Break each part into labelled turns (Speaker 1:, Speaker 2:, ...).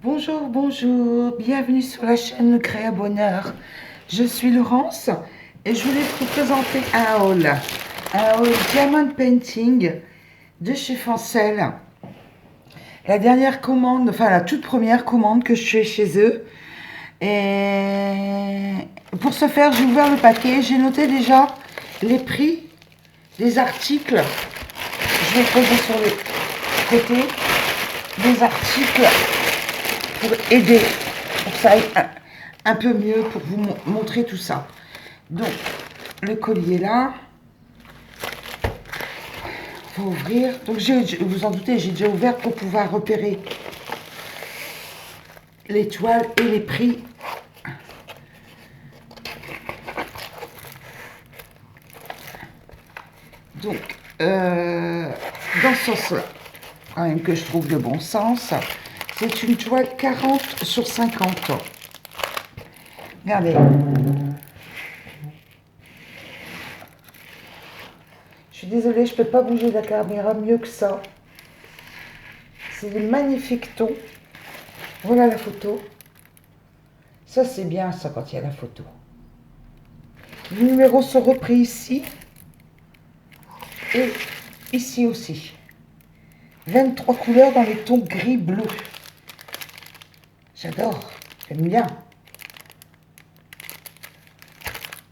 Speaker 1: Bonjour, bonjour, bienvenue sur la chaîne Créa Bonheur. Je suis Laurence et je voulais vous présenter un haul Diamond Painting de chez Fancel. La dernière commande, enfin la toute première commande que je fais chez eux. Et pour ce faire, j'ai ouvert le paquet, j'ai noté déjà les prix des articles. Je vais poser sur les côtés des articles pour aider, pour que ça aille un peu mieux, pour vous montrer tout ça. Donc, le collier là, faut ouvrir. Donc, vous en doutez, j'ai déjà ouvert pour pouvoir repérer les toiles et les prix. Donc, dans ce sens-là, quand même que je trouve le bon sens, c'est une toile 40 sur 50. Regardez. Je suis désolée, je ne peux pas bouger la caméra mieux que ça. C'est des magnifiques tons. Voilà la photo. Ça, c'est bien, ça, quand il y a la photo. Les numéros sont repris ici. Et ici aussi. 23 couleurs dans les tons gris-bleu. J'adore. J'aime bien.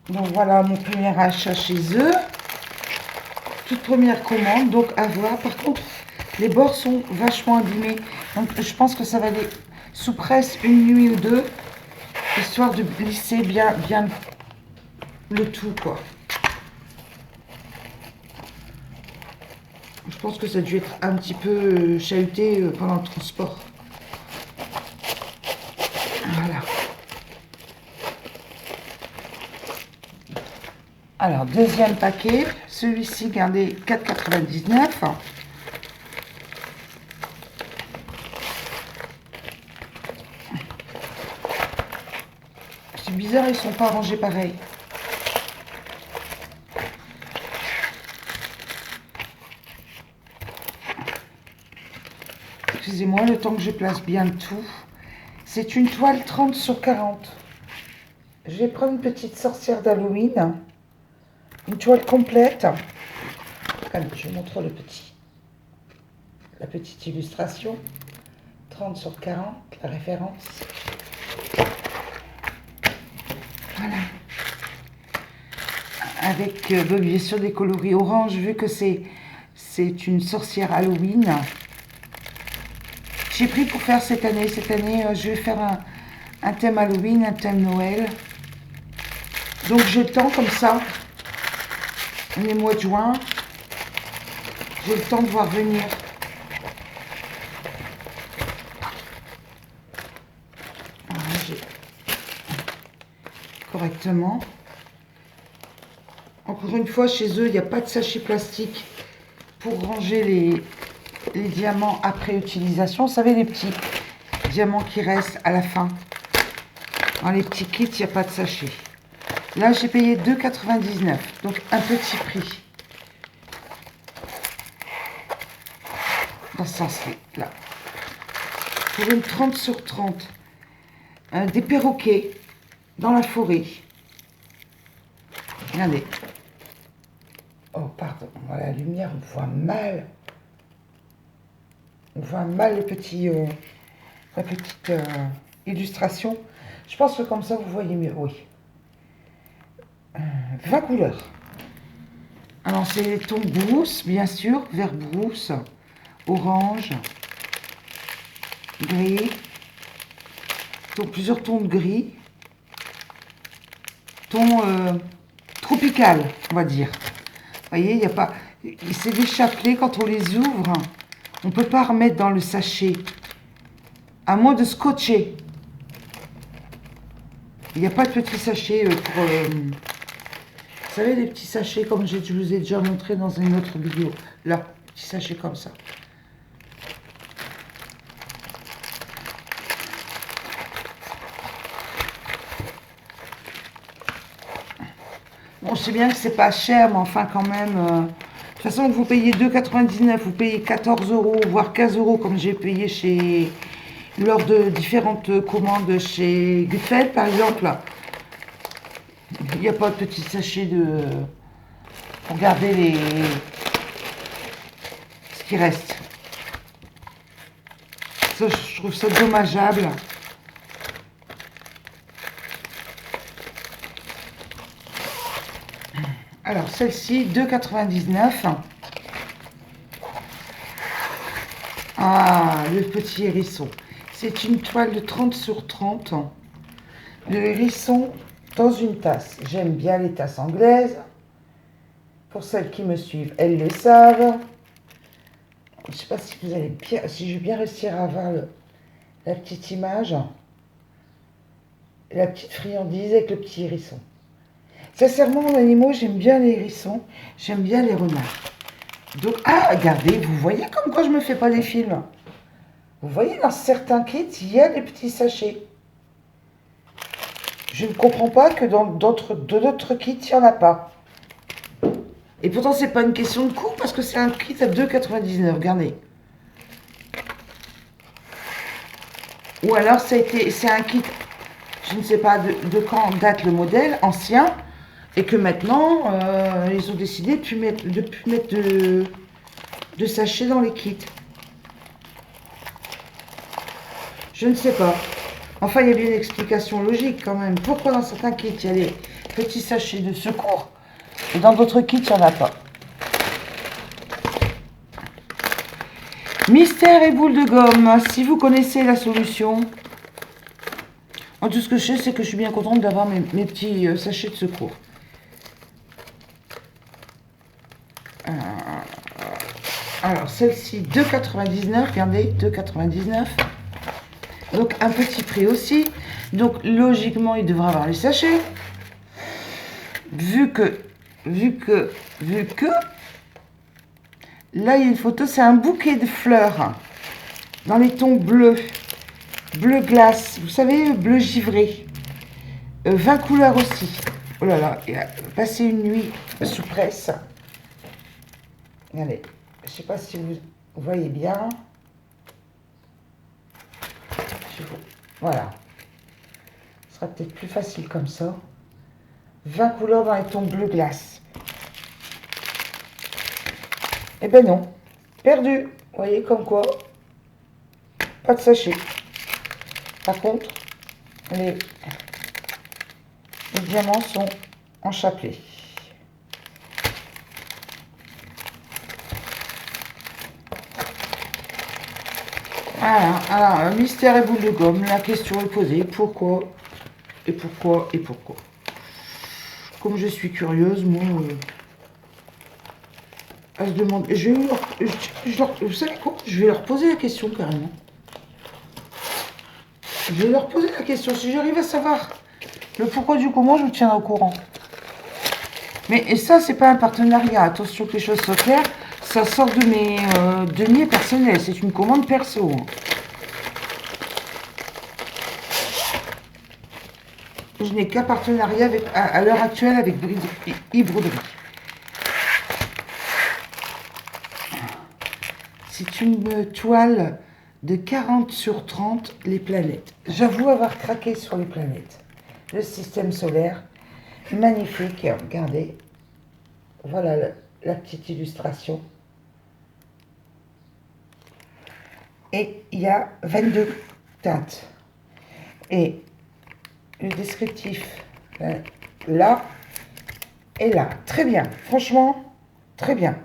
Speaker 1: Donc, voilà mon premier achat chez eux. Toute première commande, donc à voir. Par contre, les bords sont vachement abîmés. Donc, je pense que ça va aller sous presse une nuit ou deux, histoire de lisser bien le tout, quoi. Je pense que ça a dû être un petit peu chahuté pendant le transport. Voilà. Alors, deuxième paquet. Celui-ci, regardez, 4,99 €. C'est bizarre, ils sont pas rangés pareil. Excusez-moi, le temps que je place bien le tout. C'est une toile 30 sur 40. Je vais prendre une petite sorcière d'Halloween. Une toile complète. Allez, je vous montre la petite illustration. 30 sur 40, la référence. Voilà. Avec bien sûr des coloris orange, vu que c'est une sorcière Halloween. J'ai pris pour faire cette année. Cette année, je vais faire un thème Halloween, un thème Noël. Donc je tends comme ça. On est mois de juin. J'ai le temps de voir venir. Ranger correctement. Encore une fois, chez eux, il n'y a pas de sachet plastique pour ranger les diamants après utilisation. Vous savez, les petits diamants qui restent à la fin. Dans les petits kits, il n'y a pas de sachet. Là, j'ai payé 2,99 €, donc un petit prix. Dans ce sens-là. Pour une 30 sur 30. Des perroquets dans la forêt. Regardez. Oh, pardon. Voilà, la lumière, on voit mal. On voit mal la petite illustration. Je pense que comme ça, vous voyez mieux. Oui. 20 couleurs. Alors, c'est les tons brousse, bien sûr. Vert brousse, orange, gris. Donc, plusieurs tons de gris. Ton tropical, on va dire. Vous voyez, il n'y a pas... C'est des chapelets, quand on les ouvre, on ne peut pas remettre dans le sachet. À moins de scotcher. Il n'y a pas de petit sachet pour... vous savez, les petits sachets, comme je vous ai déjà montré dans une autre vidéo. Là, petit sachet comme ça. Bon, je sais bien que c'est pas cher, mais enfin quand même... de toute façon, vous payez 2,99 €, vous payez 14 €, voire 15 € comme j'ai payé lors de différentes commandes chez Gutfeld, par exemple. Il n'y a pas de petit sachet de... pour garder ce qui reste. Ça, je trouve ça dommageable. Alors, celle-ci, 2,99 €. Ah, le petit hérisson. C'est une toile de 30 sur 30. Le hérisson dans une tasse. J'aime bien les tasses anglaises. Pour celles qui me suivent, elles le savent. Je ne sais pas si vous allez bien, si je vais bien réussir à avoir la petite image. La petite friandise avec le petit hérisson. Sincèrement, en animaux, j'aime bien les hérissons. J'aime bien les renards. Donc, ah, regardez, vous voyez comme quoi je me fais pas des films. Vous voyez, dans certains kits, il y a des petits sachets. Je ne comprends pas que dans d'autres kits, il n'y en a pas. Et pourtant, c'est pas une question de coût, parce que c'est un kit à 2,99 €, regardez. Ou alors, c'est un kit, je ne sais pas de quand date le modèle, ancien, et que maintenant, ils ont décidé de plus mettre de sachets dans les kits. Je ne sais pas. Enfin, il y a bien une explication logique quand même. Pourquoi dans certains kits, il y a les petits sachets de secours et dans d'autres kits, il n'y en a pas. Mystère et boule de gomme. Si vous connaissez la solution, en tout ce que je sais, c'est que je suis bien contente d'avoir mes petits sachets de secours. Alors, celle-ci, 2,99 €. Regardez, 2,99 €. Donc, un petit prix aussi. Donc, logiquement, il devrait avoir les sachets. Vu que, là, il y a une photo, c'est un bouquet de fleurs dans les tons bleus, bleu glace, vous savez, bleu givré, 20 couleurs aussi. Oh là là, il a passé une nuit sous presse. Regardez, je ne sais pas si vous voyez bien. Voilà, ce sera peut-être plus facile comme ça. 20 couleurs dans les tons bleu glace. Eh ben non, perdu. Vous voyez comme quoi, pas de sachet. Par contre, les diamants sont en chapelet. Voilà, alors, mystère et boule de gomme, la question est posée, pourquoi, et pourquoi, et pourquoi. Comme je suis curieuse, moi, elle se demande, vous savez quoi, je vais leur poser la question carrément. Je vais leur poser la question, si j'arrive à savoir le pourquoi du comment, je vous tiendrai au courant. Mais et ça, c'est pas un partenariat, attention que les choses soient claires, ça sort de mes deniers personnels, c'est une commande perso. Je n'ai qu'un partenariat à l'heure actuelle avec Yves Broderie. C'est une toile de 40 sur 30, les planètes. J'avoue avoir craqué sur les planètes. Le système solaire, magnifique, regardez. Voilà la petite illustration. Et il y a 22 teintes. Et le descriptif, là et là. Très bien, franchement, très bien.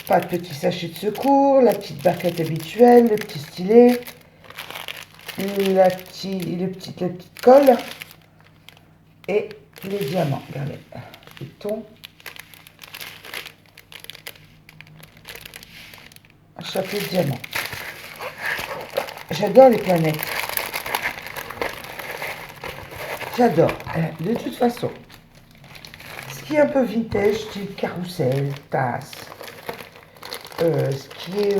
Speaker 1: Pas de petit sachet de secours, la petite barquette habituelle, le petit stylet, la petite colle et les diamants. Regardez, les tons. Un chapeau de diamants. J'adore les planètes. J'adore. De toute façon, ce qui est un peu vintage, style carrousel, tasse, ce qui est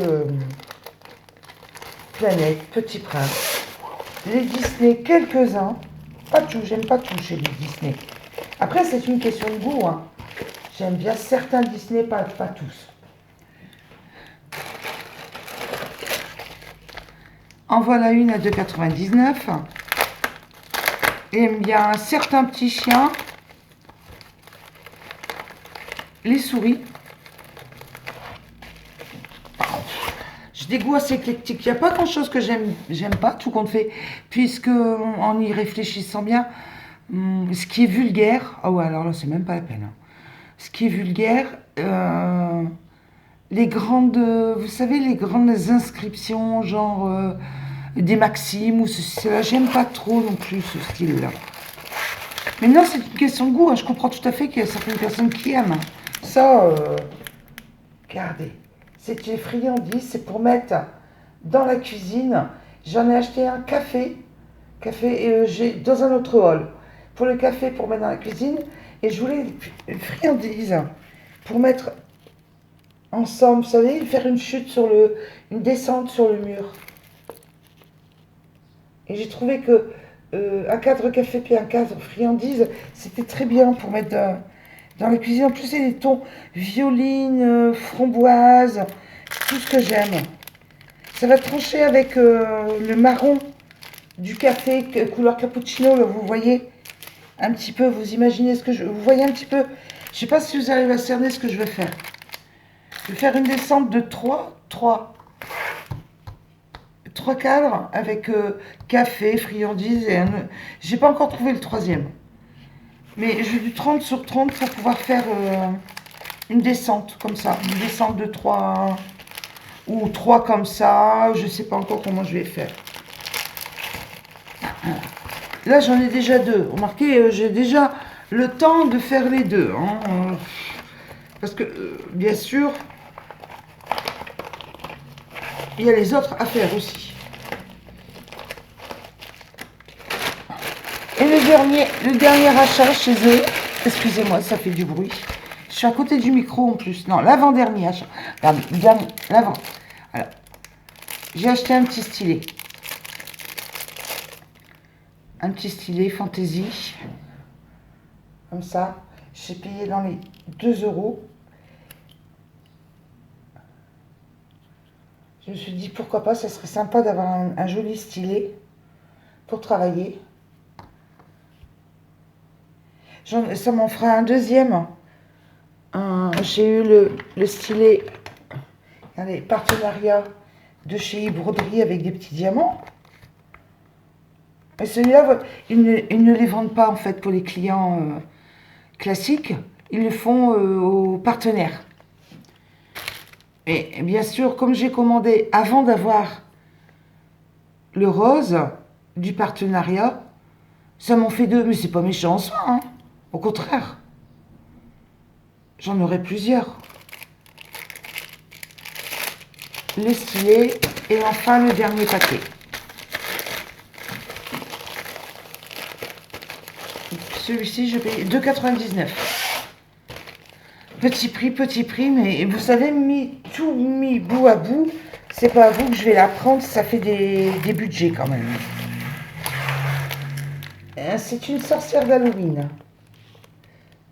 Speaker 1: planète, petit prince, les Disney, quelques-uns, pas tout, j'aime pas tout chez les Disney. Après, c'est une question de goût, hein. J'aime bien certains Disney, pas tous. En voilà une à 2,99 €. Et il y a un certain petit chien, les souris. J'ai des goûts assez éclectiques. Il n'y a pas grand chose que j'aime pas, tout compte fait, puisque en y réfléchissant bien, ce qui est vulgaire, ah ouais, alors là, c'est même pas la peine. Hein. Ce qui est vulgaire, les grandes, vous savez, les grandes inscriptions, genre des maximes ou cela, j'aime pas trop non plus ce style-là. Mais non, c'est une question de goût. Hein. Je comprends tout à fait qu'il y a certaines personnes qui aiment. Ça, regardez, c'est des friandises, c'est pour mettre dans la cuisine. J'en ai acheté un café j'ai dans un autre hall. Pour le café, pour mettre dans la cuisine. Et je voulais une friandise pour mettre ensemble, vous savez, faire une chute sur une descente sur le mur. Et j'ai trouvé que un cadre café puis un cadre friandise, c'était très bien pour mettre dans la cuisine. En plus, c'est des tons violine, framboise, tout ce que j'aime. Ça va trancher avec le marron du café couleur cappuccino, là, vous voyez un petit peu, vous imaginez ce que vous voyez un petit peu, je sais pas si vous arrivez à cerner ce que je vais faire. Je vais faire une descente de 3 cadres avec café, friandises et j'ai pas encore trouvé le troisième. Mais j'ai du 30 sur 30 pour pouvoir faire une descente comme ça. Une descente de 3 ou 3 comme ça. Je sais pas encore comment je vais faire. Là, j'en ai déjà 2. Remarquez, j'ai déjà le temps de faire les 2. Hein. Parce que, bien sûr, il y a les autres à faire aussi. Et le dernier achat chez eux, excusez-moi, ça fait du bruit. Je suis à côté du micro en plus. Non, l'avant-dernier achat. L'avant. Alors, j'ai acheté un petit stylet. Un petit stylet fantaisie. Comme ça. J'ai payé dans les 2 €. Je me suis dit pourquoi pas, ça serait sympa d'avoir un joli stylet pour travailler. Ça m'en fera un deuxième. J'ai eu le stylet, regardez, partenariat de chez Broderie avec des petits diamants. Et celui-là, ils ne les vendent pas en fait pour les clients classiques. Ils le font aux partenaires. Et bien sûr, comme j'ai commandé avant d'avoir le rose du partenariat, ça m'en fait 2. Mais c'est pas méchant en soi, hein. Au contraire. J'en aurai plusieurs. Le stylet et enfin le dernier paquet. Celui-ci, je paye 2,99 €. Petit prix, mais vous savez, tout mis bout à bout, c'est pas à vous que je vais la prendre, ça fait des budgets quand même. C'est une sorcière d'Halloween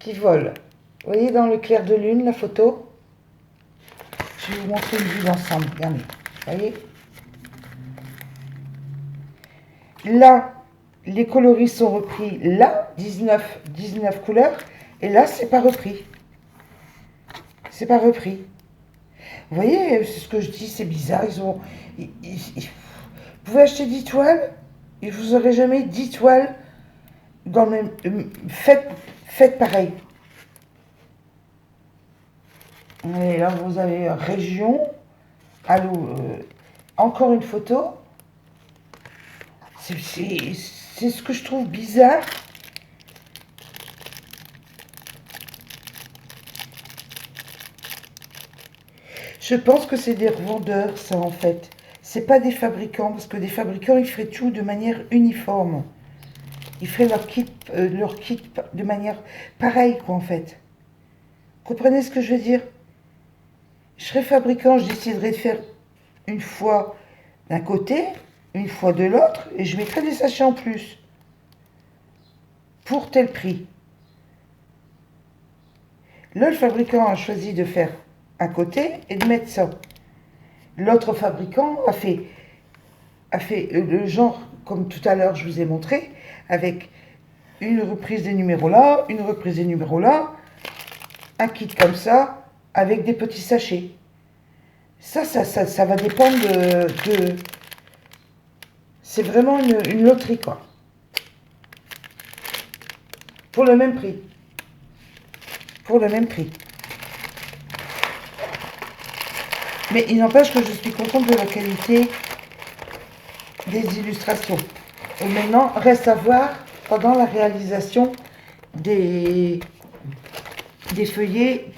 Speaker 1: qui vole. Vous voyez dans le clair de lune la photo? Je vais vous montrer une vue d'ensemble. Regardez. Vous voyez? Là, les coloris sont repris. Là, 19 couleurs. Et là, c'est pas repris. C'est pas repris. Vous voyez, c'est ce que je dis, c'est bizarre. Vous pouvez acheter 10 toiles et vous n'aurez jamais 10 toiles dans le même. Faites pareil. Et là, vous avez région. Allô, encore une photo. C'est ce que je trouve bizarre. Je pense que c'est des revendeurs, ça, en fait. C'est pas des fabricants, parce que des fabricants, ils feraient tout de manière uniforme. Ils feraient leur kit de manière pareille, quoi, en fait. Comprenez ce que je veux dire? Je serais fabricant, je déciderais de faire une fois d'un côté, une fois de l'autre, et je mettrais des sachets en plus. Pour tel prix. Là, le fabricant a choisi de faire un côté et de mettre ça. L'autre fabricant a fait a fait le genre, comme tout à l'heure je vous ai montré, avec une reprise des numéros là, une reprise des numéros là, un kit comme ça, avec des petits sachets. Ça va dépendre de... C'est vraiment une loterie, quoi. Pour le même prix. Pour le même prix. Mais il n'empêche que je suis contente de la qualité des illustrations. Et maintenant, reste à voir pendant la réalisation des feuillets,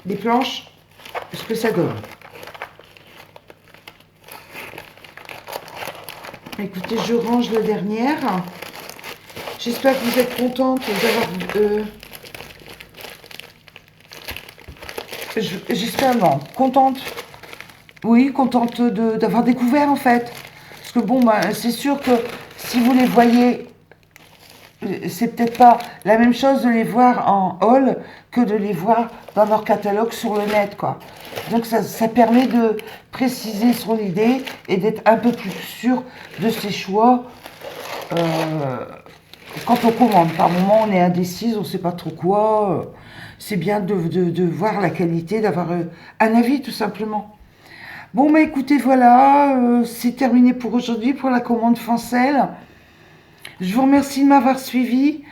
Speaker 1: des planches, ce que ça donne. Écoutez, je range la dernière. J'espère que vous êtes contente d'avoir... J'espère, non, contente. Oui, contente d'avoir découvert, en fait. Parce que bon, bah, c'est sûr que si vous les voyez, c'est peut-être pas la même chose de les voir en haul que de les voir dans leur catalogue sur le net, quoi. Donc ça permet de préciser son idée et d'être un peu plus sûr de ses choix quand on commande. Par moment, on est indécise, on ne sait pas trop quoi. C'est bien de voir la qualité, d'avoir un avis, tout simplement. Bon, bah écoutez, voilà, c'est terminé pour aujourd'hui, pour la commande Fancel. Je vous remercie de m'avoir suivi.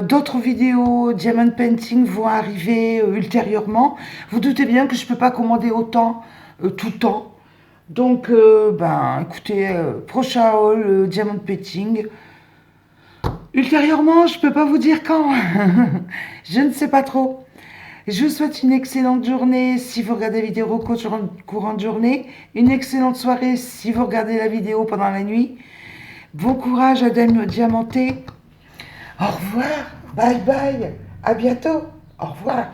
Speaker 1: D'autres vidéos Diamond Painting vont arriver ultérieurement. Vous doutez bien que je ne peux pas commander autant tout le temps. Donc, ben, écoutez, prochain haul Diamond Painting. Ultérieurement, je ne peux pas vous dire quand. Je ne sais pas trop. Je vous souhaite une excellente journée si vous regardez la vidéo courant de journée. Une excellente soirée si vous regardez la vidéo pendant la nuit. Bon courage à Diamanté. Au revoir. Bye bye. À bientôt. Au revoir.